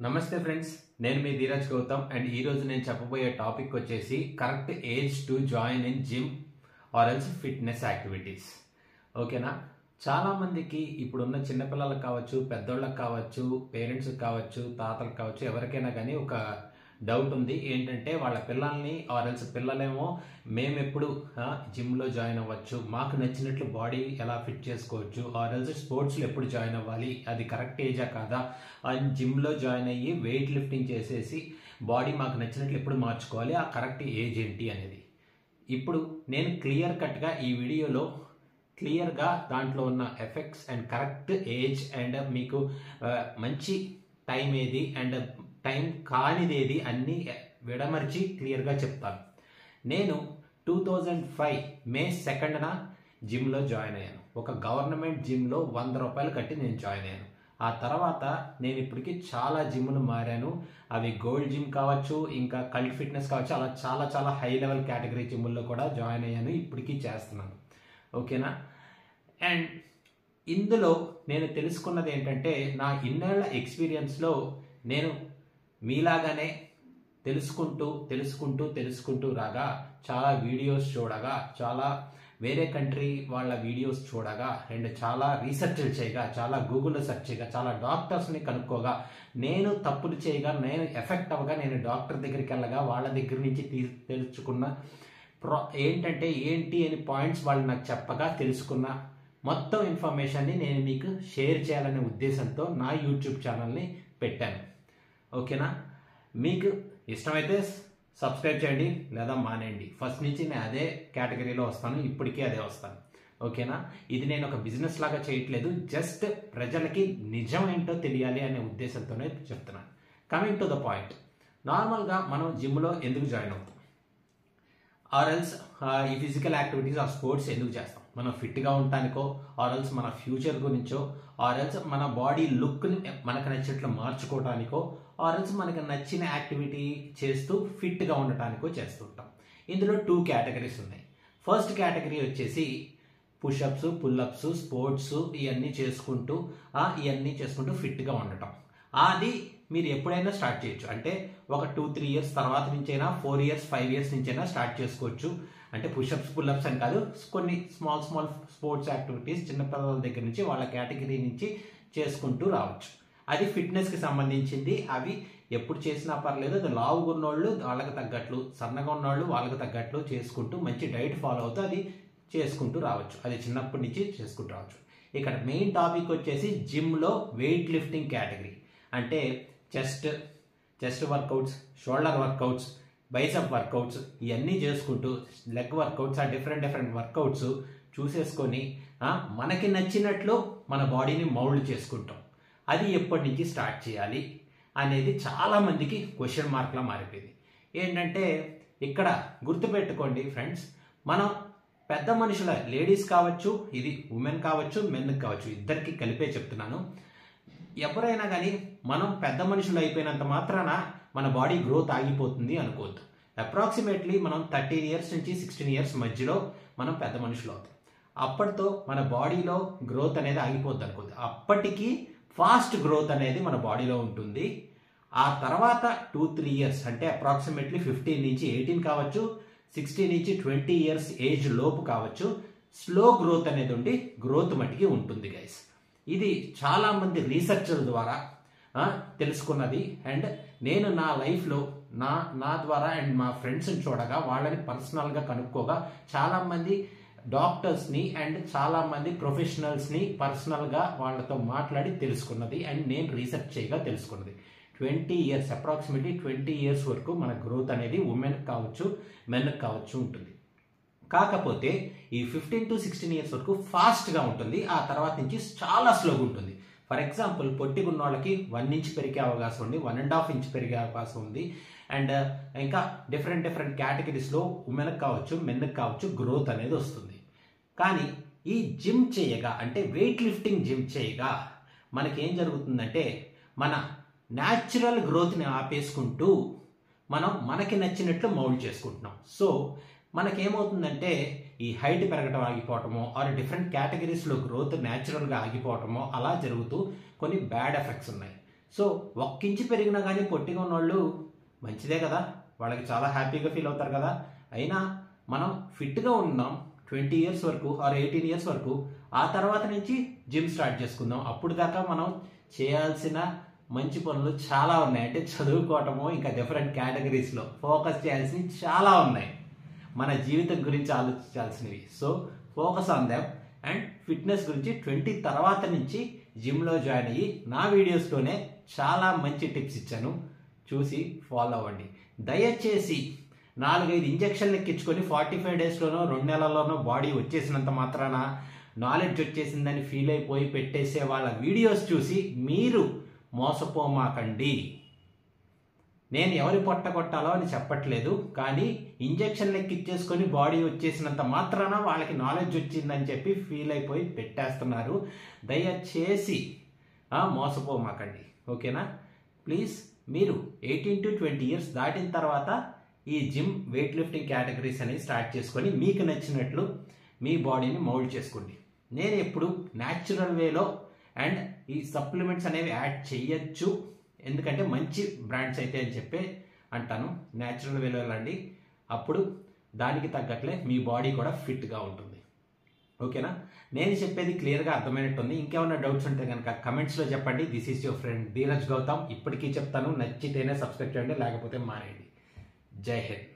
నమస్తే ఫ్రెండ్స్, నేను మీ ధీరజ్ గౌతమ్ అండ్ ఈ రోజు నేను చెప్పబోయే టాపిక్ వచ్చేసి correct age to join in gym or else fitness activities. ఓకేనా? చాలా మందికి ఇప్పుడున్న చిన్నపిల్లలకు కావచ్చు, పెద్దోళ్ళకి కావచ్చు, పేరెంట్స్కి కావచ్చు, తాతలకు కావచ్చు, ఎవరికైనా కానీ ఒక డౌట్ ఉంది. ఏంటంటే వాళ్ళ పిల్లల్ని ఆర్ ఎల్స్ పిల్లలేమో మేమెప్పుడు జిమ్లో జాయిన్ అవ్వచ్చు, మాకు నచ్చినట్లు బాడీ ఎలా ఫిట్ చేసుకోవచ్చు, ఆర్ ఎల్స్ స్పోర్ట్స్లో ఎప్పుడు జాయిన్ అవ్వాలి, అది కరెక్ట్ ఏజా కాదా, అండ్ జిమ్లో జాయిన్ అయ్యి వెయిట్ లిఫ్టింగ్ చేసేసి బాడీ మాకు నచ్చినట్లు ఎప్పుడు మార్చుకోవాలి, ఆ కరెక్ట్ ఏజ్ ఏంటి అనేది ఇప్పుడు నేను క్లియర్ కట్గా ఈ వీడియోలో క్లియర్గా దాంట్లో ఉన్న effects and correct age and మీకు మంచి టైం ఏది అండ్ టైం కానిదేది అన్నీ విడమర్చి క్లియర్గా చెప్తాను. నేను 2005 మే 2న జిమ్లో జాయిన్ అయ్యాను. ఒక గవర్నమెంట్ జిమ్లో 100 రూపాయలు కట్టి నేను జాయిన్ అయ్యాను. ఆ తర్వాత నేను ఇప్పటికీ చాలా జిమ్లు మారాను. అవి గోల్డ్ జిమ్ కావచ్చు, ఇంకా కల్ట్ ఫిట్నెస్ కావచ్చు, అలా చాలా చాలా హై లెవెల్ కేటగిరీ జిమ్లో కూడా జాయిన్ అయ్యాను, ఇప్పటికీ చేస్తున్నాను. ఓకేనా? అండ్ ఇందులో నేను తెలుసుకున్నది ఏంటంటే, నా ఇన్నేళ్ల ఎక్స్పీరియన్స్లో నేను మీలాగానే తెలుసుకుంటూ రాగా, చాలా వీడియోస్ చూడగా, చాలా వేరే కంట్రీ వాళ్ళ వీడియోస్ చూడగా, అండ్ చాలా రీసెర్చ్లు చేయగా, చాలా గూగుల్లో సెర్చ్ చేయగా, చాలా డాక్టర్స్ని కనుక్కోగా, నేను తప్పులు చేయగా, నేను ఎఫెక్ట్ అవ్వగా, నేను డాక్టర్ దగ్గరికి వెళ్ళగా, వాళ్ళ దగ్గర నుంచి తెలుసుకున్న ఏంటి అని పాయింట్స్ వాళ్ళు నాకు చెప్పగా తెలుసుకున్న మొత్తం ఇన్ఫర్మేషన్ని నేను మీకు షేర్ చేయాలనే ఉద్దేశంతో నా యూట్యూబ్ ఛానల్ని పెట్టాను. ఓకేనా? మీకు ఇష్టమైతే సబ్స్క్రైబ్ చేయండి, లేదా మానేయండి. ఫస్ట్ నుంచి నేను అదే కేటగిరీలో వస్తాను, ఇప్పటికీ అదే వస్తాను. ఓకేనా? ఇది నేను ఒక బిజినెస్ లాగా చేయట్లేదు, జస్ట్ ప్రజలకి నిజం ఏంటో తెలియాలి అనే ఉద్దేశంతోనే చెప్తున్నాను. కమింగ్ టు ద పాయింట్, నార్మల్గా మనం జిమ్లో ఎందుకు జాయిన్ అవుతాం, ఆర్ ఎల్స్ ఈ ఫిజికల్ యాక్టివిటీస్ ఆ స్పోర్ట్స్ ఎందుకు చేస్తాం? మనం ఫిట్గా ఉండటానికో, ఆర్ ఎల్స్ మన ఫ్యూచర్ గురించో, ఆర్ ఎల్స్ మన బాడీ లుక్ని మనకు నచ్చినట్లు మార్చుకోవడానికో, ఆర్ ఎల్స్ మనకు నచ్చిన యాక్టివిటీ చేస్తూ ఫిట్గా ఉండటానికో చేస్తుంటాం. ఇందులో 2 కేటగిరీస్ ఉన్నాయి. ఫస్ట్ కేటగిరీ వచ్చేసి పుషప్స్, పుల్అప్స్, స్పోర్ట్స్ ఇవన్నీ చేసుకుంటూ ఫిట్గా ఉండటం. అది మీరు ఎప్పుడైనా స్టార్ట్ చేయొచ్చు. అంటే ఒక 2-3 ఇయర్స్ తర్వాత నుంచైనా, 4 ఇయర్స్ 5 ఇయర్స్ నుంచైనా స్టార్ట్ చేసుకోవచ్చు. అంటే పుషప్స్, పుల్అప్స్ అని కాదు, కొన్ని స్మాల్ స్పోర్ట్స్ యాక్టివిటీస్ చిన్నపిల్లల దగ్గర నుంచి వాళ్ళ కేటగిరీ నుంచి చేసుకుంటూ రావచ్చు. అది ఫిట్నెస్కి సంబంధించింది. అవి ఎప్పుడు చేసినా పర్లేదు. అది లావుగా ఉన్నోళ్ళు వాళ్ళకి తగ్గట్లు, సన్నగా ఉన్నోళ్ళు వాళ్ళకి తగ్గట్లు చేసుకుంటూ మంచి డైట్ ఫాలో అవుతూ అది చేసుకుంటూ రావచ్చు. అది చిన్నప్పటి నుంచి చేసుకుంటూ రావచ్చు. ఇక్కడ మెయిన్ టాపిక్ వచ్చేసి జిమ్లో వెయిట్ లిఫ్టింగ్ కేటగిరీ. అంటే chest workouts, shoulder workouts, bicep workouts ఇవన్నీ చేసుకుంటూ, లెగ్ వర్కౌట్స్, ఆ డిఫరెంట్ వర్కౌట్స్ చూసేసుకొని మనకి నచ్చినట్లు మన బాడీని మౌల్డ్ చేసుకుంటాం. అది ఎప్పటి నుంచి స్టార్ట్ చేయాలి అనేది చాలామందికి క్వశ్చన్ మార్క్లా మారిపోయింది. ఏంటంటే ఇక్కడ గుర్తుపెట్టుకోండి ఫ్రెండ్స్, మనం పెద్ద మనుషుల, లేడీస్ కావచ్చు, ఇది ఉమెన్ కావచ్చు, మెన్ కావచ్చు, ఇద్దరికి కలిపే చెప్తున్నాను. ఎవరైనా కానీ మనం పెద్ద మనుషులు అయిపోయినంత మాత్రాన మన బాడీ గ్రోత్ ఆగిపోతుంది అనుకోవద్దు. అప్రాక్సిమేట్లీ మనం 13 ఇయర్స్ నుంచి 16 ఇయర్స్ మధ్యలో మనం పెద్ద మనుషులు అవుతాం. అప్పటితో మన బాడీలో గ్రోత్ అనేది ఆగిపోద్ది అనుకోవద్దు. అప్పటికి ఫాస్ట్ గ్రోత్ అనేది మన బాడీలో ఉంటుంది. ఆ తర్వాత 2-3 ఇయర్స్ అంటే అప్రాక్సిమేట్లీ 15 నుంచి 18 కావచ్చు, 16 నుంచి 20 ఇయర్స్ ఏజ్ లోపు కావచ్చు, స్లో గ్రోత్ అనేది ఉండి గ్రోత్ మట్టికి ఉంటుంది గైస్. ఇది చాలామంది రీసెర్చర్ల ద్వారా తెలుసుకున్నది. అండ్ నేను నా లైఫ్లో నా ద్వారా అండ్ మా ఫ్రెండ్స్ని చూడగా, వాళ్ళని పర్సనల్గా కనుక్కోగా, చాలామంది డాక్టర్స్ని అండ్ చాలామంది ప్రొఫెషనల్స్ని పర్సనల్గా వాళ్ళతో మాట్లాడి తెలుసుకున్నది. అండ్ నేను రీసెర్చ్ చేయగా తెలుసుకున్నది 20 ఇయర్స్, అప్రాక్సిమేట్లీ 20 ఇయర్స్ వరకు మన గ్రోత్ అనేది ఉమెన్ కావచ్చు, మెన్ కావచ్చు ఉంటుంది. కాకపోతే ఈ 15 to 16 ఇయర్స్ వరకు ఫాస్ట్గా ఉంటుంది. ఆ తర్వాత నుంచి చాలా స్లోగా ఉంటుంది. ఫర్ ఎగ్జాంపుల్, పొట్టిగున్న వాళ్ళకి 1 ఇంచ్ పెరిగే అవకాశం ఉంది, 1.5 ఇంచ్ పెరిగే అవకాశం ఉంది. అండ్ ఇంకా డిఫరెంట్ కేటగిరీస్లో ఉమెన్కి కావచ్చు, మెన్కి కావచ్చు గ్రోత్ అనేది వస్తుంది. కానీ ఈ జిమ్ చేయగా, అంటే వెయిట్ లిఫ్టింగ్ జిమ్ చేయగా మనకేం జరుగుతుందంటే, మన న్యాచురల్ గ్రోత్ని ఆపేసుకుంటూ మనకి నచ్చినట్లు మౌల్డ్ చేసుకుంటున్నాం. సో మనకేమవుతుందంటే ఈ హైట్ పెరగటం ఆగిపోవటమో, ఆర్ డిఫరెంట్ కేటగిరీస్లో గ్రోత్ న్యాచురల్గా ఆగిపోవటమో అలా జరుగుతూ కొన్ని బ్యాడ్ ఎఫెక్ట్స్ ఉన్నాయి. సో 1 ఇంచు పెరిగినా కానీ పొట్టిగా ఉన్నవాళ్ళు మంచిదే కదా, వాళ్ళకి చాలా హ్యాపీగా ఫీల్ అవుతారు కదా. అయినా మనం ఫిట్గా ఉన్నాం 20 ఇయర్స్ వరకు ఆర్ 18 ఇయర్స్ వరకు, ఆ తర్వాత నుంచి జిమ్ స్టార్ట్ చేసుకుందాం. అప్పుడు దాకా మనం చేయాల్సిన మంచి పనులు చాలా ఉన్నాయి. అంటే చదువుకోవటము, ఇంకా డిఫరెంట్ కేటగిరీస్లో ఫోకస్ చేయాల్సినవి చాలా ఉన్నాయి, మన జీవితం గురించి ఆలోచించాల్సినవి. So focus on them. And fitness గురించి 20 తర్వాత నుంచి జిమ్లో జాయిన్ అయ్యి నా వీడియోస్లోనే చాలా మంచి టిప్స్ ఇచ్చాను, చూసి ఫాలో అవ్వండి. దయచేసి 4-5 ఇంజక్షన్లు ఎక్కించుకొని 45 డేస్లోనో 2 నెలల్లోనో బాడీ వచ్చేసినంత మాత్రాన నాలెడ్జ్ వచ్చేసిందని ఫీల్ అయిపోయి పెట్టేసే వాళ్ళ వీడియోస్ చూసి మీరు మోసపోమాకండి. నేను ఎవరి పొట్ట కొట్టాలో అని చెప్పట్లేదు, కానీ ఇంజక్షన్లు ఎక్కిచ్చేసుకొని బాడీ వచ్చేసినంత మాత్రాన వాళ్ళకి నాలెడ్జ్ వచ్చిందని చెప్పి ఫీల్ అయిపోయి పెట్టేస్తున్నారు. దయచేసి మోసపోమాకండి, ఓకేనా. ప్లీజ్ మీరు 18 to 20 ఇయర్స్ దాటిన తర్వాత ఈ జిమ్ వెయిట్ లిఫ్టింగ్ కేటగిరీస్ అనేవి స్టార్ట్ చేసుకొని మీకు నచ్చినట్లు మీ బాడీని మౌల్డ్ చేసుకోండి. నేను ఎప్పుడు న్యాచురల్ వేలో అండ్ ఈ సప్లిమెంట్స్ అనేవి యాడ్ చేయొచ్చు, ఎందుకంటే మంచి బ్రాండ్స్ అయితే అని చెప్పి అంటాను. న్యాచురల్ వేలో వెళ్ళండి, అప్పుడు దానికి తగ్గట్లే మీ బాడీ కూడా ఫిట్గా ఉంటుంది, ఓకేనా. నేను చెప్పేది క్లియర్గా అర్థమైనట్టుంది. ఇంకేమైనా డౌట్స్ ఉంటే కనుక కమెంట్స్లో చెప్పండి. This is your friend Dheeraj Gautam. ఇప్పటికీ చెప్తాను, నచ్చితేనే సబ్స్క్రైబ్ చేయండి, లేకపోతే మానేయండి. జై హింద్.